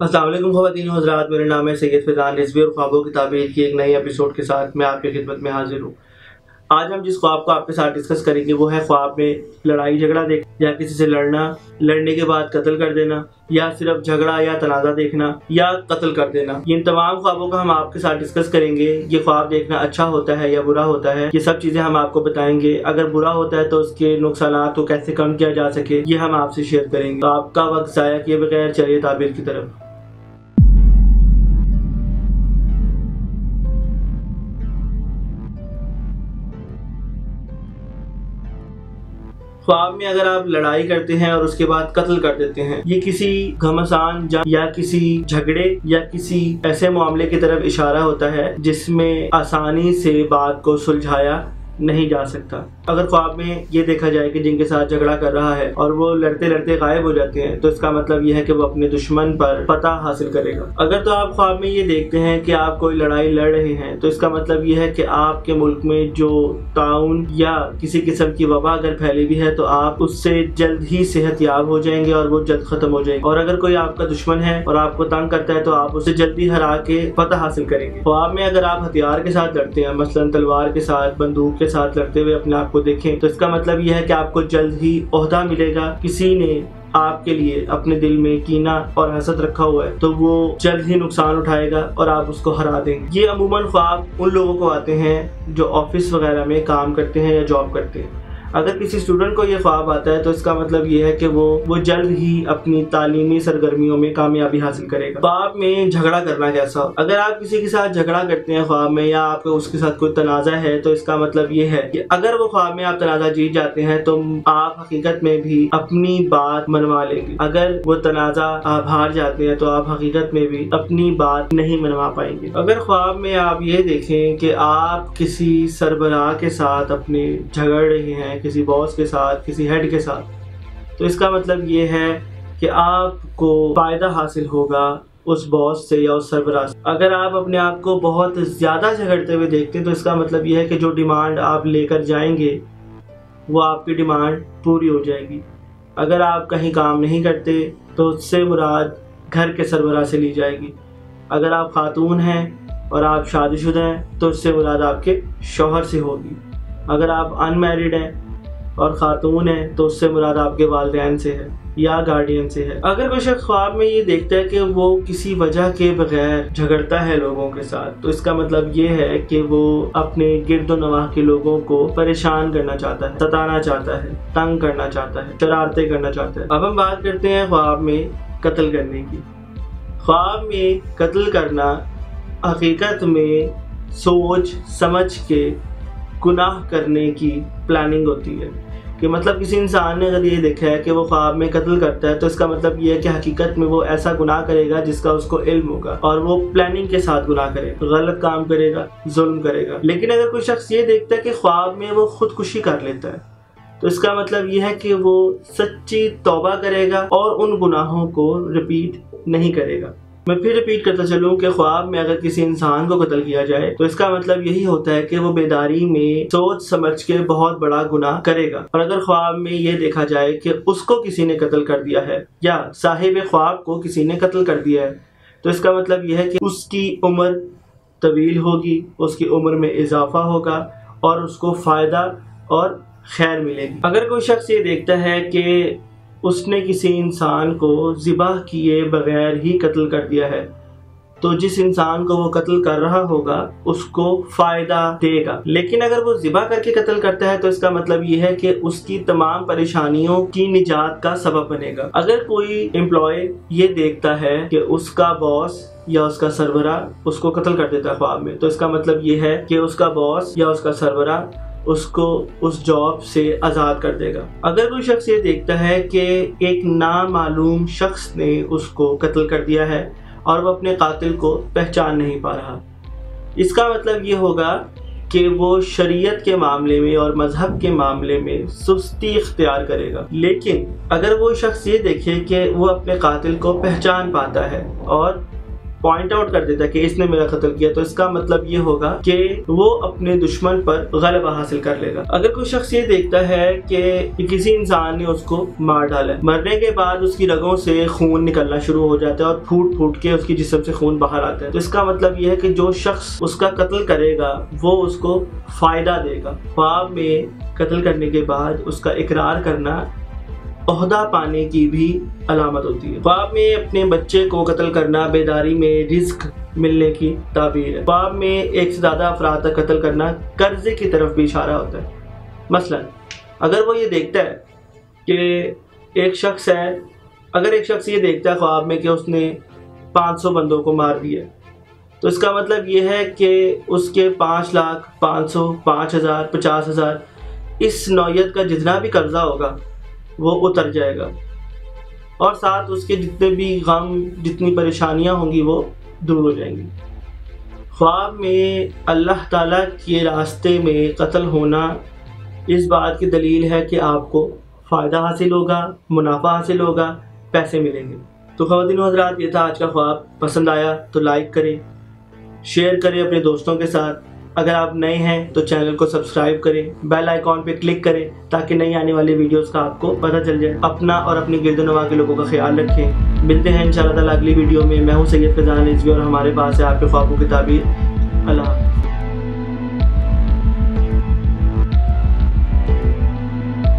अस्सलाम वालेकुम ख़वातीन व हज़रात, मेरा नाम है सैयद फैज़ान रिज़वी और ख्वाबों की ताबीर की एक नई एपिसोड के साथ मैं आपकी खिदमत में हाजिर हूँ। आज हम जिस ख्वाब को आपके साथ डिस्कस करेंगे वो है ख्वाब में लड़ाई झगड़ा देखना, या किसी से लड़ना, लड़ने के बाद कत्ल कर देना, या सिर्फ झगड़ा या तनाज़ा देखना, या कत्ल कर देना। इन तमाम ख्वाबों को हम आपके साथ डिस्कस करेंगे। ये ख्वाब देखना अच्छा होता है या बुरा होता है, ये सब चीज़ें हम आपको बताएंगे। अगर बुरा होता है तो उसके नुकसानात को कैसे कम किया जा सके ये हम आपसे शेयर करेंगे। तो आपका वक्त ज़ाया किए बगैर चलिए ताबीर की तरफ। ख्वाब में अगर आप लड़ाई करते हैं और उसके बाद कत्ल कर देते हैं, ये किसी घमासान जंग या किसी झगड़े या किसी ऐसे मामले की तरफ इशारा होता है जिसमें आसानी से बात को सुलझाया नहीं जा सकता। अगर ख्वाब में ये देखा जाए कि जिनके साथ झगड़ा कर रहा है और वो लड़ते लड़ते गायब हो जाते हैं, तो इसका मतलब ये है कि वो अपने दुश्मन पर फतह हासिल करेगा। अगर तो आप ख्वाब में ये देखते हैं कि आप कोई लड़ाई लड़ रहे हैं, तो इसका मतलब ये है कि आपके मुल्क में जो ताउन या किसी किस्म की वबा अगर फैली भी है तो आप उससे जल्द ही सेहतयाब हो जाएंगे और वो जल्द खत्म हो जाएंगे। और अगर कोई आपका दुश्मन है और आपको तंग करता है तो आप उसे जल्दी हरा के फतह हासिल करेंगे। ख्वाब में अगर आप हथियार के साथ लड़ते हैं, मसलन तलवार के साथ, बंदूक के साथ लड़ते हुए अपने आप को देखें, तो इसका मतलब यह है कि आपको जल्द ही ओहदा मिलेगा। किसी ने आपके लिए अपने दिल में कीना और हसद रखा हुआ है तो वो जल्द ही नुकसान उठाएगा और आप उसको हरा देंगे। ये अमूमन ख्वाब उन लोगों को आते हैं जो ऑफिस वगैरह में काम करते हैं या जॉब करते हैं। अगर किसी स्टूडेंट को ये ख्वाब आता है तो इसका मतलब ये है कि वो जल्द ही अपनी तालीमी सरगर्मियों में कामयाबी हासिल करेगा। ख्वाब में झगड़ा करना कैसा हो? अगर आप किसी के साथ झगड़ा करते हैं ख्वाब में, या आपको उसके साथ कोई तनाज़ा है, तो इसका मतलब ये है कि अगर वो ख्वाब में आप तनाज़ा जीत जाते हैं तो आप हकीकत में भी अपनी बात मनवा लेंगे। अगर वो तनाज़ा आप हार जाते हैं तो आप हकीकत में भी अपनी बात नहीं मनवा पाएंगे। अगर ख्वाब में आप ये देखें कि आप किसी सरबराह के साथ अपने झगड़ रहे हैं, किसी बॉस के साथ, किसी हेड के साथ, तो इसका मतलब ये है कि आपको फायदा हासिल होगा उस बॉस से या उस सरबराह से। अगर आप अपने आप को बहुत ज़्यादा झगड़ते हुए देखते हैं तो इसका मतलब ये है कि जो डिमांड आप लेकर जाएंगे वो आपकी डिमांड पूरी हो जाएगी। अगर आप कहीं काम नहीं करते तो उससे मुराद घर के सरबराह से ली जाएगी। अगर आप खातून हैं और आप शादीशुदा हैं तो उससे मुराद आपके शौहर से होगी। अगर आप अनमैरिड हैं और खातून है तो उससे मुराद आपके वालिदैन से है या गार्डियन से है। अगर कोई शख्स ख्वाब में ये देखता है कि वो किसी वजह के बगैर झगड़ता है लोगों के साथ, तो इसका मतलब ये है कि वो अपने गिरदो नवाह के लोगों को परेशान करना चाहता है, सताना चाहता है, तंग करना चाहता है, शरारतें करना चाहता है। अब हम बात करते हैं ख्वाब में कत्ल करने की। ख्वाब में कत्ल करना हकीकत में सोच समझ के गुनाह करने की प्लानिंग होती है। कि मतलब किसी इंसान ने अगर ये देखा है कि वो ख्वाब में कत्ल करता है तो इसका मतलब ये है कि हकीकत में वो ऐसा गुनाह करेगा जिसका उसको इल्म होगा और वो प्लानिंग के साथ गुनाह करेगा, गलत काम करेगा, जुल्म करेगा। लेकिन अगर कोई शख्स ये देखता है कि ख्वाब में वो खुदकुशी कर लेता है तो इसका मतलब ये है कि वो सच्ची तौबा करेगा और उन गुनाहों को रिपीट नहीं करेगा। मैं फिर रिपीट करता चलूं कि ख्वाब में अगर किसी इंसान को कत्ल किया जाए तो इसका मतलब यही होता है कि वो बेदारी में सोच समझ के बहुत बड़ा गुनाह करेगा। और अगर ख्वाब में ये देखा जाए कि उसको किसी ने कत्ल कर दिया है या साहिब ख्वाब को किसी ने कत्ल कर दिया है तो इसका मतलब यह है कि उसकी उम्र तवील होगी, उसकी उम्र में इजाफा होगा और उसको फ़ायदा और खैर मिलेगी। अगर कोई शख्स ये देखता है कि उसने किसी इंसान को ज़िबाह किए बगैर ही कत्ल कर दिया है तो जिस इंसान को वो कत्ल कर रहा होगा उसको फ़ायदा देगा। लेकिन अगर वो ज़िबाह करके कत्ल करता है तो इसका मतलब ये है कि उसकी तमाम परेशानियों की निजात का सबब बनेगा। अगर कोई एम्प्लॉय ये देखता है कि उसका बॉस या उसका सरबराह उसको कत्ल कर देता है ख्वाब में, तो इसका मतलब ये है कि उसका बॉस या उसका सरबराह उसको उस जॉब से आज़ाद कर देगा। अगर कोई शख्स ये देखता है कि एक नामालूम शख्स ने उसको कत्ल कर दिया है और वो अपने कातिल को पहचान नहीं पा रहा, इसका मतलब ये होगा कि वो शरीयत के मामले में और मजहब के मामले में सुस्ती इख्तियार करेगा। लेकिन अगर वो शख्स ये देखे कि वो अपने कातिल को पहचान पाता है और पॉइंट आउट कर देता है कि इसने मेरा कत्ल किया, तो इसका मतलब ये होगा कि वो अपने दुश्मन पर गलबा हासिल कर लेगा। अगर कोई शख्स ये देखता है कि किसी इंसान ने उसको मार डाला, मरने के बाद उसकी रगों से खून निकलना शुरू हो जाता है और फूट फूट के उसकी जिस्म से खून बाहर आता है, तो इसका मतलब ये है कि जो शख्स उसका कत्ल करेगा वो उसको फायदा देगा। ख्वाब में कत्ल करने के बाद उसका इकरार करना ओहदा पाने की भी अलामत होती है। ख्वाब में अपने बच्चे को कत्ल करना बेदारी में रिस्क मिलने की ताबीर है। ख्वाब में एक से ज़्यादा अफराद का कत्ल करना कर्जे की तरफ भी इशारा होता है। मसलन अगर वो ये देखता है कि एक शख्स है, अगर एक शख्स ये देखता है ख्वाब में कि उसने 500 बंदों को मार दिया, तो इसका मतलब ये है कि उसके 5 लाख, 500, 5000, 50,000 इस नौयत का जितना भी कर्जा होगा वो उतर जाएगा और साथ उसके जितने भी गम, जितनी परेशानियां होंगी वो दूर हो जाएंगी। ख्वाब में अल्लाह ताला के रास्ते में कत्ल होना इस बात की दलील है कि आपको फ़ायदा हासिल होगा, मुनाफा हासिल होगा, पैसे मिलेंगे। तो ख़वातीन व हज़रात, ये था आज का ख्वाब। पसंद आया तो लाइक करें, शेयर करें अपने दोस्तों के साथ। अगर आप नए हैं तो चैनल को सब्सक्राइब करें, बेल आइकॉन पे क्लिक करें ताकि नई आने वाली वीडियोस का आपको पता चल जाए। अपना और अपनी गिरदनवा के लोगों का ख्याल रखें। मिलते हैं इंशाअल्लाह ताला अगली वीडियो में। मैं हूं सैयद फैज़ान रिजवी और हमारे पास है आपके ख्वाबों की ताबीर। अल्लाह।